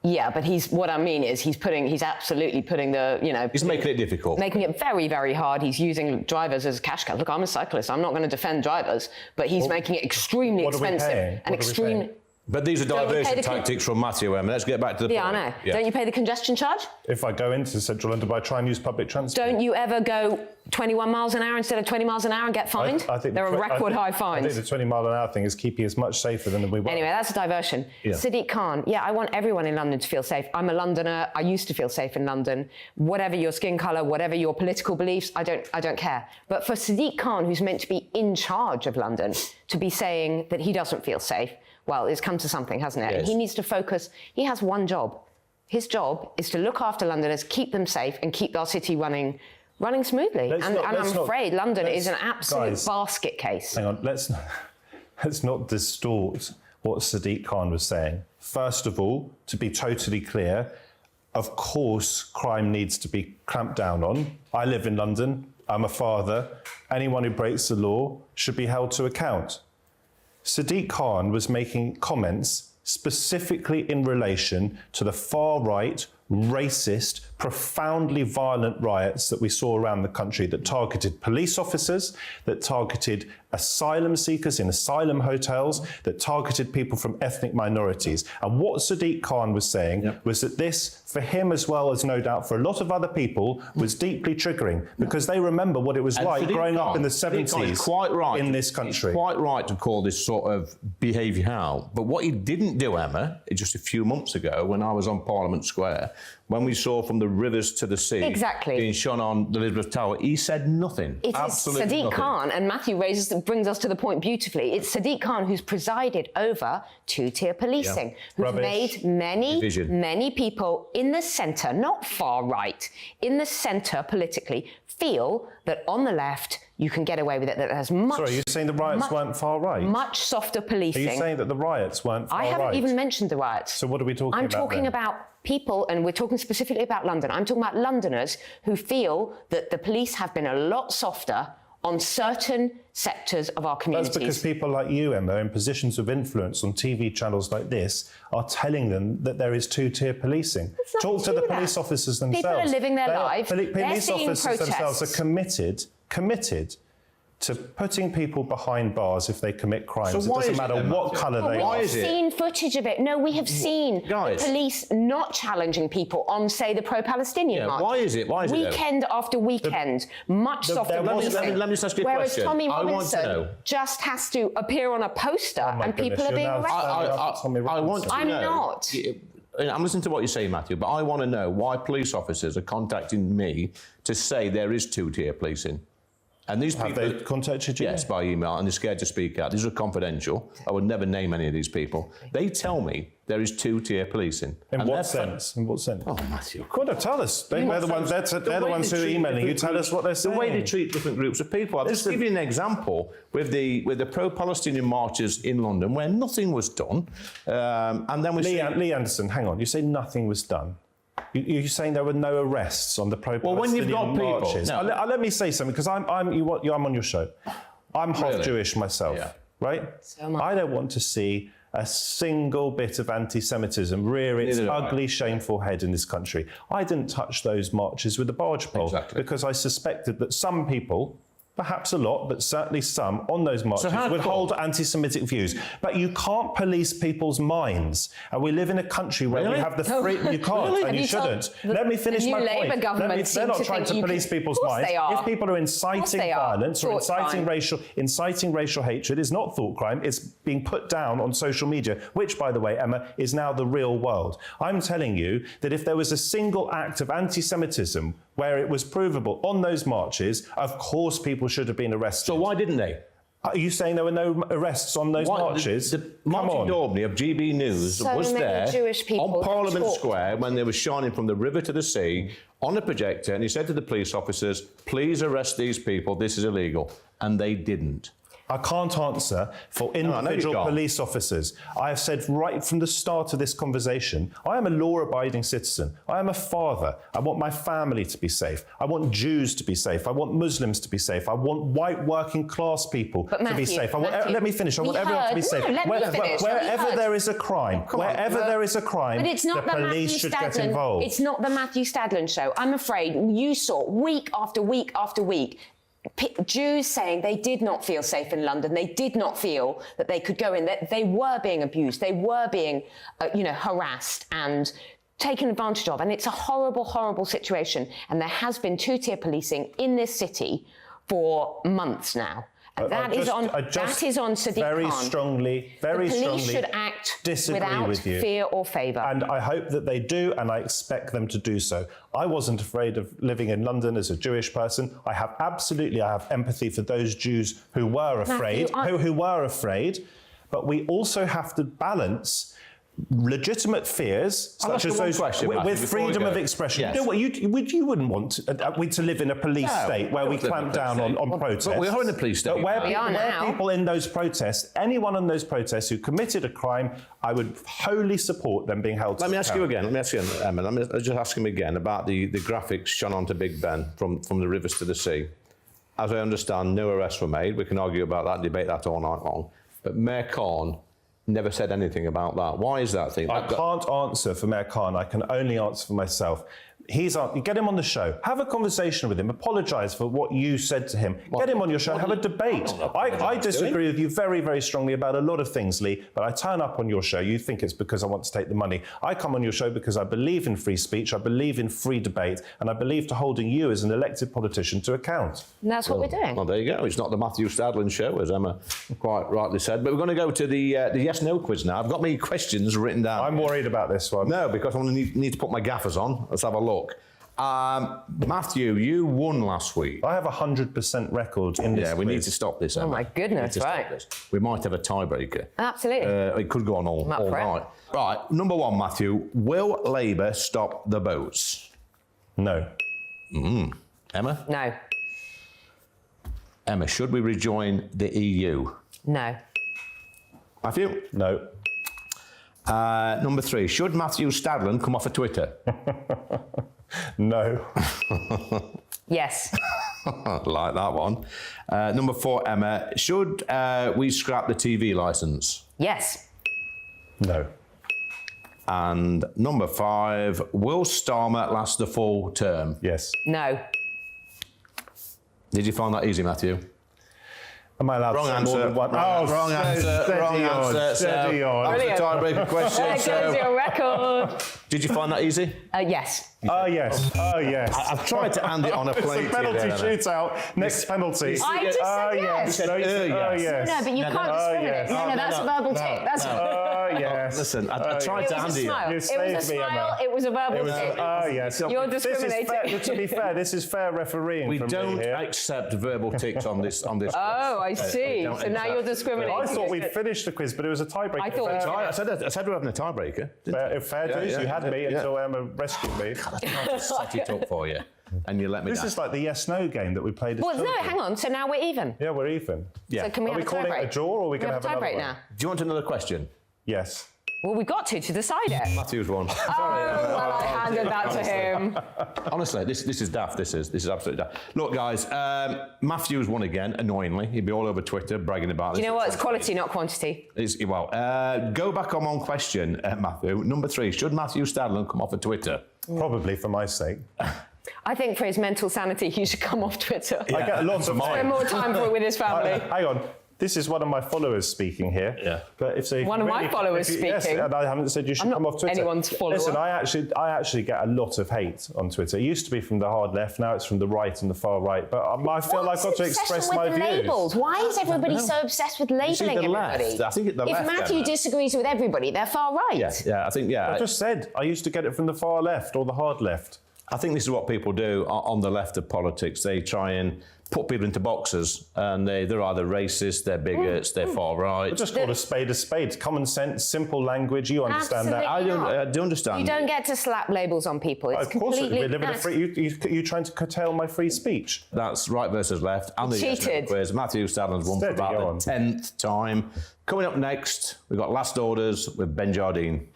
Yeah, but what I mean is he's absolutely putting the, you know... He's making it difficult. Making it very, very hard. He's using drivers as cash cows. Look, I'm a cyclist. I'm not going to defend drivers, but he's making it extremely expensive. And extreme... But these are diversion tactics from Matthew, Emma. Let's get back to the point. Yeah, I know. Yeah. Don't you pay the congestion charge? If I go into central London, I try and use public transport. Don't you ever go 21 miles an hour instead of 20 miles an hour and get fined? I think there are record high fines. I think the 20-mile-an-hour thing is keeping us much safer than we were. Anyway, that's a diversion. Yeah. Sadiq Khan, yeah, I want everyone in London to feel safe. I'm a Londoner. I used to feel safe in London. Whatever your skin colour, whatever your political beliefs, I don't care. But for Sadiq Khan, who's meant to be in charge of London, to be saying that he doesn't feel safe, well, it's come to something, hasn't it? Yes. And he needs to focus. He has one job. His job is to look after Londoners, keep them safe, and keep our city running smoothly. And I'm afraid London is an absolute basket case. Hang on, let's not distort what Sadiq Khan was saying. First of all, to be totally clear, of course, crime needs to be clamped down on. I live in London. I'm a father. Anyone who breaks the law should be held to account. Sadiq Khan was making comments specifically in relation to the far-right, racist, profoundly violent riots that we saw around the country that targeted police officers, that targeted asylum seekers in asylum hotels, that targeted people from ethnic minorities. And what Sadiq Khan was saying was that this, for him as well as no doubt for a lot of other people, was deeply triggering because they remember what it was like growing up in the 70s quite right. in this country. It's quite right to call this sort of behaviour out. But what he didn't do, Emma, just a few months ago when I was on Parliament Square, when we saw from the rivers to the sea being shone on the Elizabeth Tower, he said nothing. It is Sadiq Khan, and Matthew brings us to the point beautifully. It's Sadiq Khan who's presided over two-tier policing, who's made many people in the centre, not far right, in the centre politically, feel that on the left you can get away with it, that there's much... Sorry, you're saying the riots weren't far right? Much softer policing. Are you saying that the riots weren't far right? I haven't even mentioned the riots. So what are we talking about I'm talking then? about people, and we're talking specifically about London. I'm talking about Londoners who feel that the police have been a lot softer on certain sectors of our communities. That's because people like you, Emma, in positions of influence on TV channels like this, are telling them that there is two-tier policing. Talk to the police officers themselves. People are living their lives. Police officers themselves are committed to putting people behind bars if they commit crimes. So it doesn't matter what colour they are. We have seen footage of it. No, we have seen the police not challenging people on, say, the pro-Palestinian march. Why is it? Weekend after weekend, much softer policing. Let me just ask you a Whereas question. Tommy I want to Robinson know. just has to appear on a poster and people are being arrested. I want to know. I'm not. I'm listening to what you're saying, Matthew, but I want to know why police officers are contacting me to say there is two-tier policing. And these people... Have they contacted you? Yes, by email, and they're scared to speak out. These are confidential. I would never name any of these people. They tell me there is two-tier policing. In what sense? In what sense? Oh, Matthew. Come on, tell us. They're the ones who are emailing you. Tell us what they're saying. The way they treat different groups of people. I'll just give you an example with the pro-Palestinian marches in London where nothing was done. And then Lee Anderson, hang on. You say nothing was done. You're saying there were no arrests on the pro-Palestinian marches. No. Let me say something, because I'm on your show. I'm half Jewish myself, right? I don't want to see a single bit of anti-Semitism rear its ugly, shameful head in this country. I didn't touch those marches with a barge pole because I suspected that some people, perhaps a lot, but certainly some, on those marches would hold anti-Semitic views. But you can't police people's minds. And we live in a country where we have the freedom. You can't, and you shouldn't. Let me finish my point. They're not trying to police people's minds. If people are inciting violence or inciting racial hatred, it's not thought crime. It's being put down on social media, which, by the way, Emma, is now the real world. I'm telling you that if there was a single act of anti-Semitism where it was provable on those marches, of course people should have been arrested. So why didn't they? Are you saying there were no arrests on those marches? Martin Daubney of GB News was there on Parliament Square when they were shining from the river to the sea on a projector, and he said to the police officers, please arrest these people, this is illegal. And they didn't. I can't answer for individual police officers. I have said right from the start of this conversation, I am a law-abiding citizen. I am a father. I want my family to be safe. I want Jews to be safe. I want Muslims to be safe. I want white working class people to be safe. Let me finish. I want everyone to be safe. Wherever there is a crime, but it's not the police should get involved. It's not the Matthew Stadlen show. I'm afraid you saw week after week after week Jews saying they did not feel safe in London. They did not feel that they could go in. That they were being abused. They were being, harassed and taken advantage of. And it's a horrible, horrible situation. And there has been two-tier policing in this city for months now. And that is on Sadiq very Khan. Strongly, the police should act without fear or favour. And I hope that they do, and I expect them to do so. I wasn't afraid of living in London as a Jewish person. I have empathy for those Jews who were afraid, who were afraid. But we also have to balance legitimate fears, such as those, with freedom of expression. Yes. You know what? You wouldn't want to live in a police state where we clamp down on protests. But we are in a police state. Where people in those protests, anyone in those protests who committed a crime, I would wholly support them being held to account. Let me ask you again, Emma. Let me just ask him again about the graphics shown onto Big Ben from the rivers to the sea. As I understand, no arrests were made. We can argue about that and debate that all night long. But Mayor Khan never said anything about that. Why is that thing? I can't answer for Mayor Khan. I can only answer for myself. Get him on the show. Have a conversation with him. Apologise for what you said to him. Get him on your show. Have a debate. I disagree with you very, very strongly about a lot of things, Lee, but I turn up on your show. You think it's because I want to take the money. I come on your show because I believe in free speech, I believe in free debate, and I believe to holding you as an elected politician to account. And that's what we're doing. Well, there you go. It's not the Matthew Stadlen show, as Emma quite rightly said. But we're going to go to the yes-no quiz now. I've got my questions written down. I'm worried about this one. No, because I'm going to need to put my gaffers on. Let's have a look. Matthew, you won last week. I have 100% record in this. Yeah, we need to stop this, Emma. Oh my goodness, right. We might have a tiebreaker. Absolutely. It could go on all night. Right, number one, Matthew. Will Labour stop the boats? No. Emma? No. Emma, should we rejoin the EU? No. Matthew? No. Number three, should Matthew Stadlen come off of Twitter? No. Yes. Like that one. Number four, Emma, should we scrap the TV licence? Yes. No. And number five, will Starmer last the full term? Yes. No. Did you find that easy, Matthew? Am I allowed wrong to say answer. more than one? Wrong answer. Wrong answer. Steady on. That was a tiebreaker question. There goes your record. Did you find that easy? Yes. Oh, yes. Oh, yes. I've tried to hand it on a plate. It's a penalty shootout. Next penalty. I just said yes. Oh, yes. No, but you can't discriminate. No, that's a verbal tick. That's Oh, yes. Listen, I tried to hand it. It was a smile. It was a verbal tick. Oh, yes. You're discriminating. To be fair, this is fair refereeing. We don't accept verbal ticks on this. Oh, I see. So now you're discriminating. I thought we'd finished the quiz, but it was a tiebreaker. I said we're having a tiebreaker. Fair dues. You had me until Emma rescued me. I set it up for you, and you let me down. This is like the yes/no game that we played as children. No, hang on. So now we're even. Yeah, we're even. Yeah. So can we have a tiebreak? Are we calling it a draw, or we can have another tiebreak one? now? Do you want another question? Yes. Well, we got to decide it. Matthew's won. Oh, well, I handed that to him. Honestly, this is daft. This is absolutely daft. Look, guys, Matthew's won again, annoyingly. He'd be all over Twitter bragging about this. You know what? It's quality, not quantity. Go back on one question, Matthew. Number three, should Matthew Stadlen come off of Twitter? Probably for my sake. I think for his mental sanity, he should come off Twitter. I get lots of spend more time with his family. Hang on. This is one of my followers speaking here. Yeah. But if one of my followers speaking. Yes, and I haven't said you should come off Twitter. Anyone's follower. Listen, I actually get a lot of hate on Twitter. It used to be from the hard left, now it's from the right and the far right. But I feel like I've got to express my views. Labels? Why is everybody so obsessed with labelling everybody? I think if Matthew disagrees with everybody, they're far right. Yeah, I think, I just said I used to get it from the far left or the hard left. I think this is what people do on the left of politics. They try and put people into boxes, and they're either racist, they're bigots, they're far right. But just call a spade a spade. Common sense, simple language. You understand that. Absolutely I do understand. You don't get to slap labels on people. It's Of course, completely. we live in a free. You're trying to curtail my free speech. That's right versus left. And the Cheated. quiz. Matthew Stadlin's won for Steady about on. the 10th time. Coming up next, we've got Last Orders with Ben Jardine.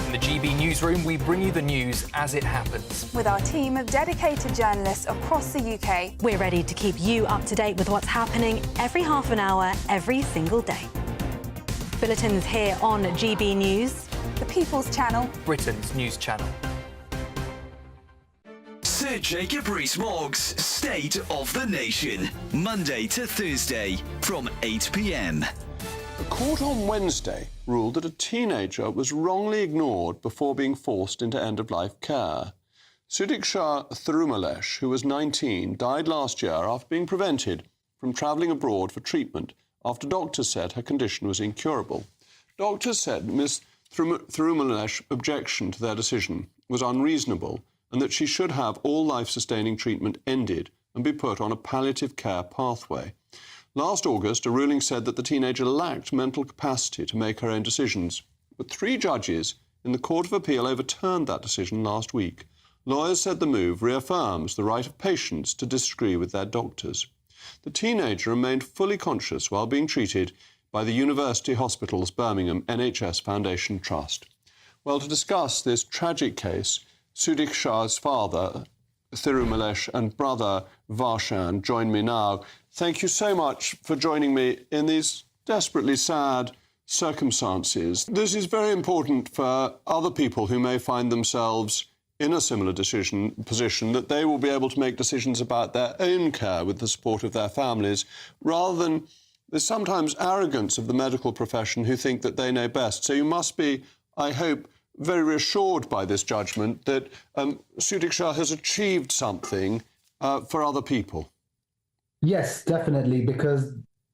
In the GB Newsroom, we bring you the news as it happens. With our team of dedicated journalists across the UK. We're ready to keep you up to date with what's happening every half an hour, every single day. Bulletins here on GB News. The People's Channel. Britain's news channel. Sir Jacob Rees-Mogg's State of the Nation, Monday to Thursday from 8 p.m. The court on Wednesday ruled that a teenager was wrongly ignored before being forced into end-of-life care. Sudiksha Thirumalesh, who was 19, died last year after being prevented from travelling abroad for treatment after doctors said her condition was incurable. Doctors said Ms. Thirumalesh's objection to their decision was unreasonable and that she should have all life-sustaining treatment ended and be put on a palliative care pathway. Last August, a ruling said that the teenager lacked mental capacity to make her own decisions, but 3 judges in the Court of Appeal overturned that decision last week. Lawyers said the move reaffirms the right of patients to disagree with their doctors. The teenager remained fully conscious while being treated by the University Hospitals Birmingham NHS Foundation Trust. Well, to discuss this tragic case, Sudiksha's father, Thirumalesh, and brother Varshan join me now. Thank you so much for joining me in these desperately sad circumstances. This is very important for other people who may find themselves in a similar position, that they will be able to make decisions about their own care with the support of their families, rather than there's sometimes arrogance of the medical profession who think that they know best. So you must be, I hope, very reassured by this judgment that Sudiksha has achieved something for other people. Yes, definitely, because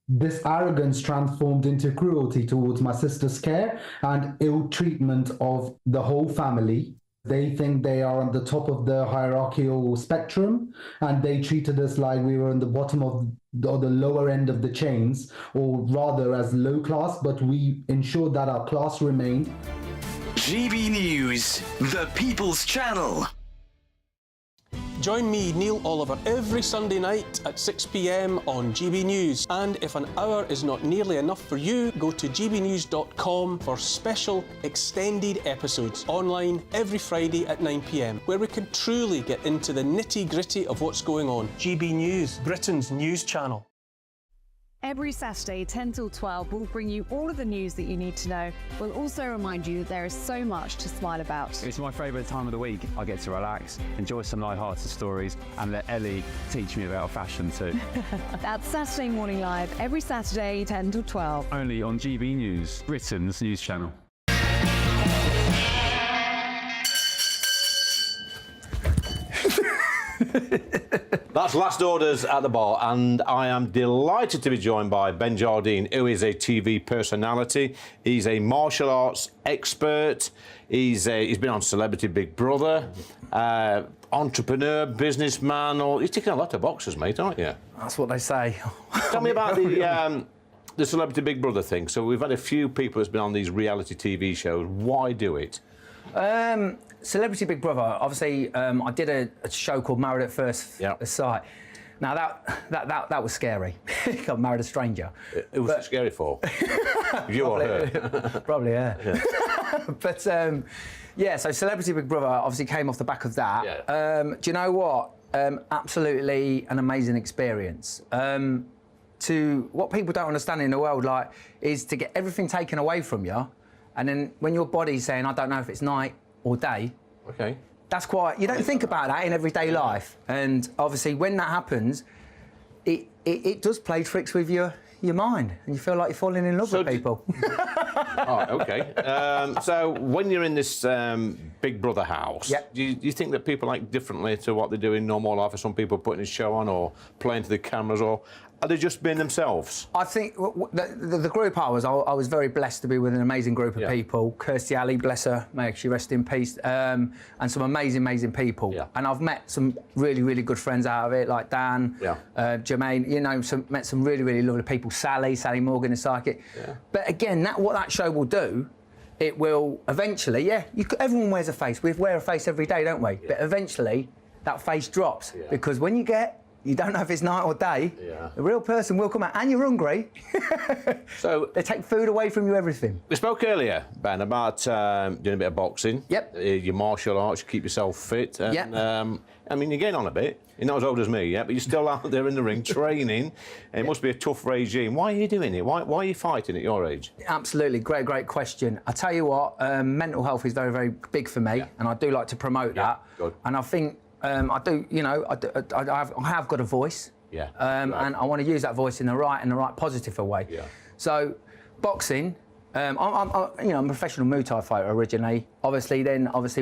this arrogance transformed into cruelty towards my sister's care and ill treatment of the whole family. They think they are on the top of the hierarchical spectrum, and they treated us like we were on the bottom of the lower end of the chains, or rather as low class, but we ensured that our class remained. GB News, the People's Channel. Join me, Neil Oliver, every Sunday night at 6 p.m. on GB News. And if an hour is not nearly enough for you, go to gbnews.com for special extended episodes online every Friday at 9 p.m, where we can truly get into the nitty-gritty of what's going on. GB News, Britain's news channel. Every Saturday, 10 till 12, we'll bring you all of the news that you need to know. We'll also remind you that there is so much to smile about. It's my favourite time of the week. I get to relax, enjoy some light-hearted stories, and let Ellie teach me about fashion too. That's Saturday Morning Live, every Saturday, 10 till 12. Only on GB News, Britain's news channel. That's Last Orders at the Bar, and I am delighted to be joined by Ben Jardine, who is a TV personality. He's a martial arts expert. He's been on Celebrity Big Brother, entrepreneur, businessman. You're ticking a lot of boxes, mate, aren't you? That's what they say. Tell me about the Celebrity Big Brother thing. So we've had a few people who's been on these reality TV shows. Why do it? Celebrity Big Brother, obviously, I did a show called Married at First Sight. Now, that was scary. Got married a stranger. Who was it scary for? You or her? Probably, yeah. But, yeah, so Celebrity Big Brother obviously came off the back of that. Yeah. Do you know what? Absolutely an amazing experience. To what people don't understand in the world, like, is to get everything taken away from you, and then when your body's saying, I don't know if it's night or day. Okay. That's quite. You don't think about that in everyday life, and obviously when that happens, it does play tricks with your mind, and you feel like you're falling in love with people. Oh, okay. So when you're in this Big Brother house, do you think that people act differently to what they do in normal life? Are some people putting a show on or playing to the cameras, or Are they just being themselves? I think the group I was very blessed to be with an amazing group of people. Kirstie Alley, bless her, may she rest in peace, and some amazing people. Yeah. And I've met some really good friends out of it, like Dan, Jermaine. You know, met some really lovely people. Sally Morgan, the psychic. Yeah. But again, what that show will do, it will eventually, everyone wears a face. We wear a face every day, don't we? Yeah. But eventually, that face drops because when you don't know if it's night or day. Yeah. The real person will come out, and you're hungry. So they take food away from you, everything. We spoke earlier, Ben, about doing a bit of boxing. Yep. Your martial arts, you keep yourself fit. And, yep. I mean, you're getting on a bit. You're not as old as me yet, but you're still out there in the ring training. It must be a tough regime. Why are you doing it? Why are you fighting at your age? Absolutely, great question. I tell you what, mental health is very big for me, and I do like to promote that. Good. And I think. I do, you know, I have got a voice, and I want to use that voice in the right positive way. Yeah. So, boxing, I'm a professional Muay Thai fighter originally. Obviously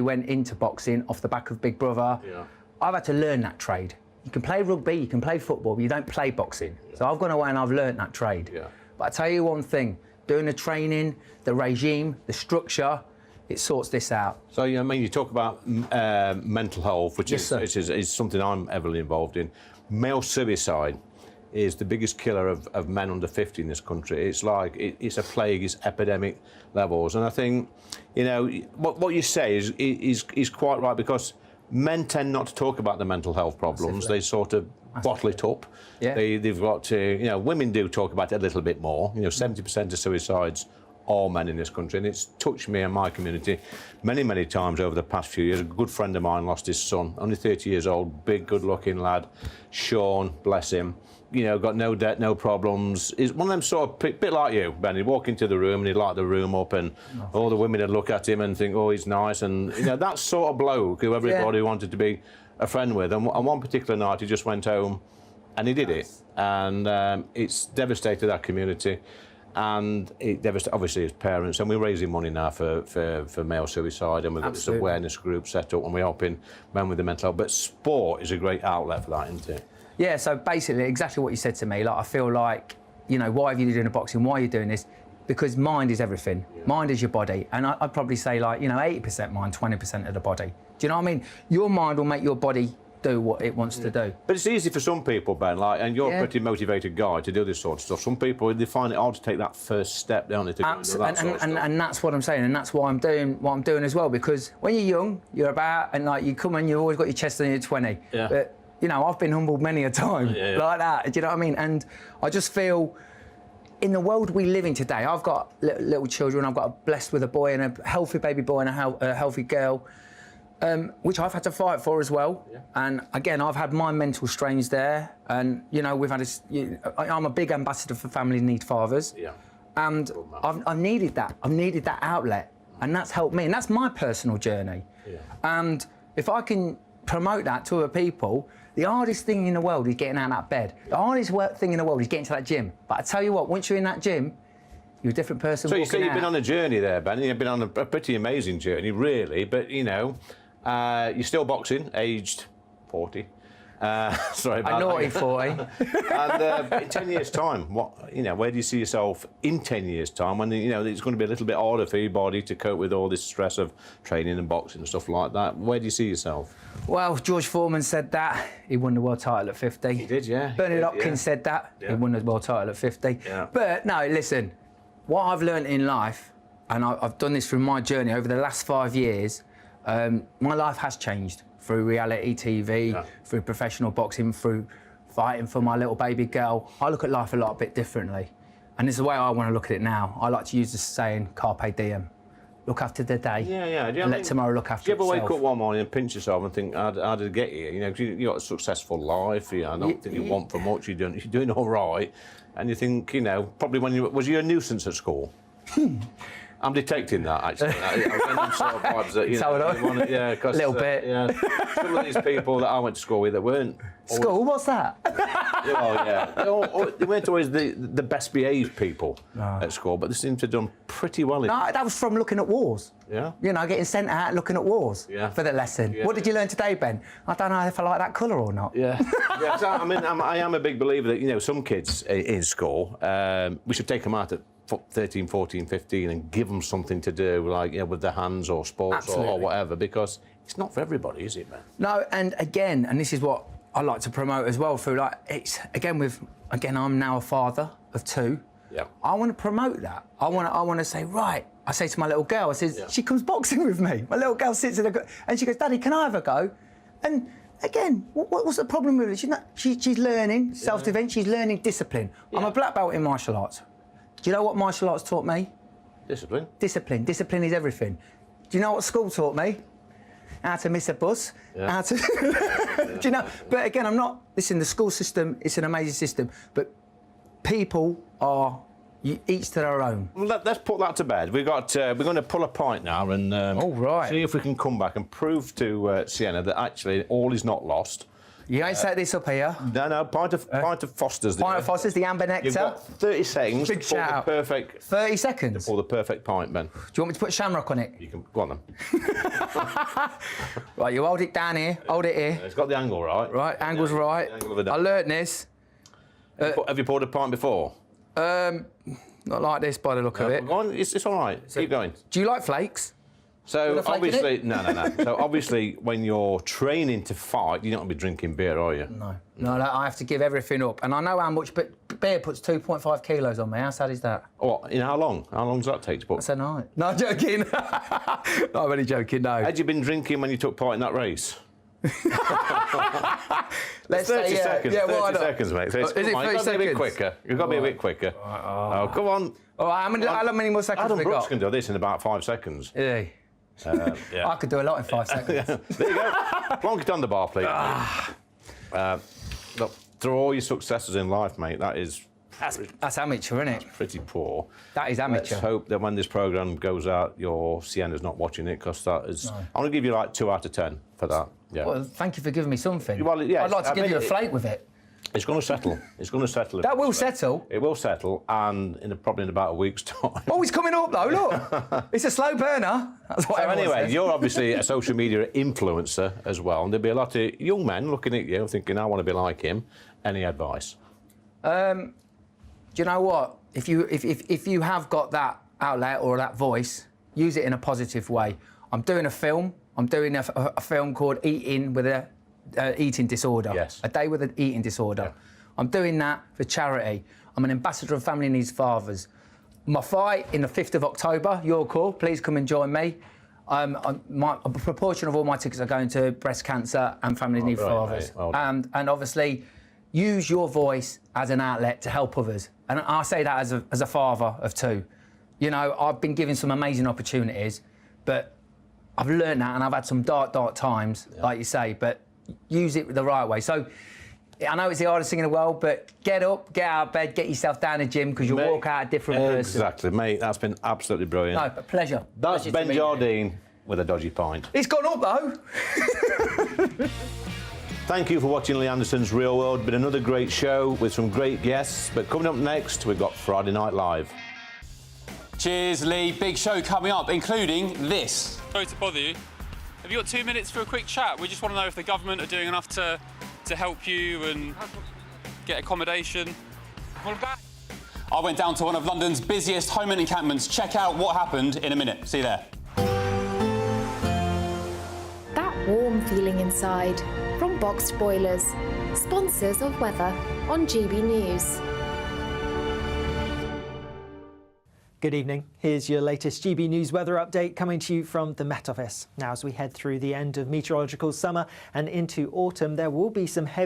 went into boxing off the back of Big Brother. Yeah. I've had to learn that trade. You can play rugby, you can play football, but you don't play boxing. Yeah. So I've gone away and I've learned that trade. Yeah. But I tell you one thing: doing the training, the regime, the structure. It sorts this out. So, I mean, you talk about mental health, which is something I'm heavily involved in. Male suicide is the biggest killer of men under 50 in this country. It's like, it's a plague, it's epidemic levels. And I think, you know, what you say is quite right, because men tend not to talk about the mental health problems. They sort of bottle it up. Yeah. They've got to, you know, women do talk about it a little bit more. You know, 70% of suicides all men in this country, and it's touched me and my community many times over the past few years. A good friend of mine lost his son, only 30 years old, big, good-looking lad, Sean, bless him. You know, got no debt, no problems. He's one of them sort of, bit like you, Ben. He'd walk into the room and he'd light the room up, and all the women would look at him and think, oh, he's nice. And, you know, that sort of bloke who everybody wanted to be a friend with. And on one particular night, he just went home and he did it. And it's devastated our community. And it devastates, obviously, his parents. And we're raising money now for male suicide, and we've got this awareness group set up, and we're helping men with the mental health. But sport is a great outlet for that, isn't it? Yeah, so basically, exactly what you said to me. Like, I feel like, you know, why have you doing a boxing? Why are you doing this? Because mind is everything. Yeah. Mind is your body. And I'd probably say, like, you know, 80% mind, 20% of the body. Do you know what I mean? Your mind will make your body do what it wants to do. But it's easy for some people, Ben, like, and you're a pretty motivated guy to do this sort of stuff. Some people, they find it hard to take that first step, don't they, to go into that sort of stuff. And that's what I'm saying, and that's why I'm doing what I'm doing as well, because when you're young, you're about, and like, you come and you've always got your chest on your 20. Yeah. But, you know, I've been humbled many a time like that, do you know what I mean? And I just feel, in the world we live in today, I've got little children, I've got blessed with a boy and a healthy baby boy and a healthy girl. Which I've had to fight for as well. Yeah. And again, I've had my mental strains there. And, you know, we've had this, I'm a big ambassador for Family Need Fathers. Yeah. And I've needed that. I've needed that outlet. And that's helped me. And that's my personal journey. Yeah. And if I can promote that to other people, the hardest thing in the world is getting out of that bed. The hardest thing in the world is getting to that gym. But I tell you what, once you're in that gym, you're a different person. So you say you've been on a journey there, Ben. You've been on a pretty amazing journey, really. But, you know, you're still boxing, aged 40. Sorry about that. A naughty 40. And in 10 years' time, where do you see yourself in 10 years' time when, you know, it's going to be a little bit harder for your body to cope with all this stress of training and boxing and stuff like that? Where do you see yourself? Well, George Foreman said that. He won the world title at 50. He did, yeah. Bernard Hopkins said that. Yeah. He won the world title at 50. Yeah. But, no, listen, what I've learned in life, and I've done this through my journey over the last 5 years, my life has changed through reality TV, through professional boxing, through fighting for my little baby girl. I look at life a bit differently. And this is the way I want to look at it now. I like to use the saying, carpe diem. Look after the day, and let tomorrow look after itself. Do you ever wake up one morning and pinch yourself and think, how did I get here? You know, you got a successful life, I don't think you want for much, you're doing all right. And you think, you know, probably was you a nuisance at school? I'm detecting that, actually. I'm sort of vibes that, you know, a little bit. Yeah, some of these people that I went to school with that weren't. School? What's that? They weren't always the best behaved people at school, but they seem to have done pretty well. No, that was from looking at wars. Yeah. You know, getting sent out looking at wars for the lesson. Yeah. What did you learn today, Ben? I don't know if I like that colour or not. Yeah. So, I mean, I am a big believer that, you know, some kids in school, we should take them out at 13, 14, 15 and give them something to do, like, you know, with their hands or sports or whatever, because it's not for everybody, is it, man? No, and again, and this is what I like to promote as well through, like, it's, again, I'm now a father of 2. Yeah. I want to promote that. I want to say, right, I say to my little girl, I says, she comes boxing with me. My little girl sits in and she goes, Daddy, can I have a go? And again, what's the problem with it? She's learning self-defense, she's learning discipline. I'm a black belt in martial arts. Do you know what martial arts taught me? Discipline. Discipline. Discipline is everything. Do you know what school taught me? How to miss a bus, how to... Do you know? But again, I'm not... Listen, the school system, it's an amazing system, but people are each to their own. Well, let's put that to bed. We're going to pull a pint now and see if we can come back and prove to Sienna that actually all is not lost. You ain't set this up here. No, pint of Foster's. Pint of Foster's, the amber nectar. You've got 30 seconds Big to pour the perfect... 30 seconds? To pour the perfect pint, Ben. Do you want me to put shamrock on it? You can... Go on, then. Right, you hold it down here, hold it here. It's got the angle right. Right, angle's right. I learnt this. Have you poured a pint before? Not like this by the look of it. Go on, it's all right. Keep going. Do you like flakes? So obviously, no. So obviously, when you're training to fight, you don't want to be drinking beer, are you? No, I have to give everything up, and I know how much. But beer puts 2.5 kilos on me. How sad is that? What? In how long? How long does that take to put? That's a night. No, I'm joking. No, I'm only joking. No. Had you been drinking when you took part in that race? Let's 30 say, seconds. yeah, 30 seconds, mate. So is it 30 seconds? You've got to be a bit quicker. You've got to be a bit quicker. Oh, come on. All right, how many more seconds Adam have we Brooks got? can do this in about 5 seconds. Yeah. Yeah. I could do a lot in 5 seconds. There you go. Plonk it on the bar, please. Look, through all your successes in life, mate, that's amateur, isn't it? Pretty poor. That is amateur. Let's hope that when this programme goes out, your Sienna's not watching it, because that is... I'm going to give you like 2 out of 10 for that. Yeah. Well, thank you for giving me something. Well, yeah, I'd like to give you a flake with it. It's going to settle. It's going to settle. That will settle. It will settle, and probably in about a week's time. Oh, it's coming up though. Look, it's a slow burner. That's what everyone anyway, says. you're obviously a social media influencer as well, and there'll be a lot of young men looking at you, thinking, "I want to be like him." Any advice? Do you know what? If you have got that outlet or that voice, use it in a positive way. I'm doing a film. I'm doing a film called Eating with a eating disorder. Yes. A day with an eating disorder. Yeah. I'm doing that for charity. I'm an ambassador of Family Needs Fathers. My fight in the 5th of October, your call, please come and join me. A proportion of all my tickets are going to breast cancer and Family Needs Fathers. Well and obviously, use your voice as an outlet to help others. And I say that as a father of 2. You know, I've been given some amazing opportunities, but I've learned that, and I've had some dark times, like you say, but use it the right way. So I know it's the hardest thing in the world, but get up, get out of bed, get yourself down the gym, because you'll walk out a different person. Exactly, mate. That's been absolutely brilliant. No, but pleasure. That's Pleasure Ben Jardine with a dodgy pint. It's gone up, though. Thank you for watching Lee Anderson's Real World. Been another great show with some great guests. But coming up next, we've got Friday Night Live. Cheers, Lee. Big show coming up, including this. Sorry to bother you. Have you got 2 minutes for a quick chat? We just want to know if the government are doing enough to help you and get accommodation. I went down to one of London's busiest home encampments. Check out what happened in a minute. See you there. That warm feeling inside from Boxed Boilers, sponsors of weather on GB News. Good evening. Here's your latest GB News weather update coming to you from the Met Office. Now, as we head through the end of meteorological summer and into autumn, there will be some heavy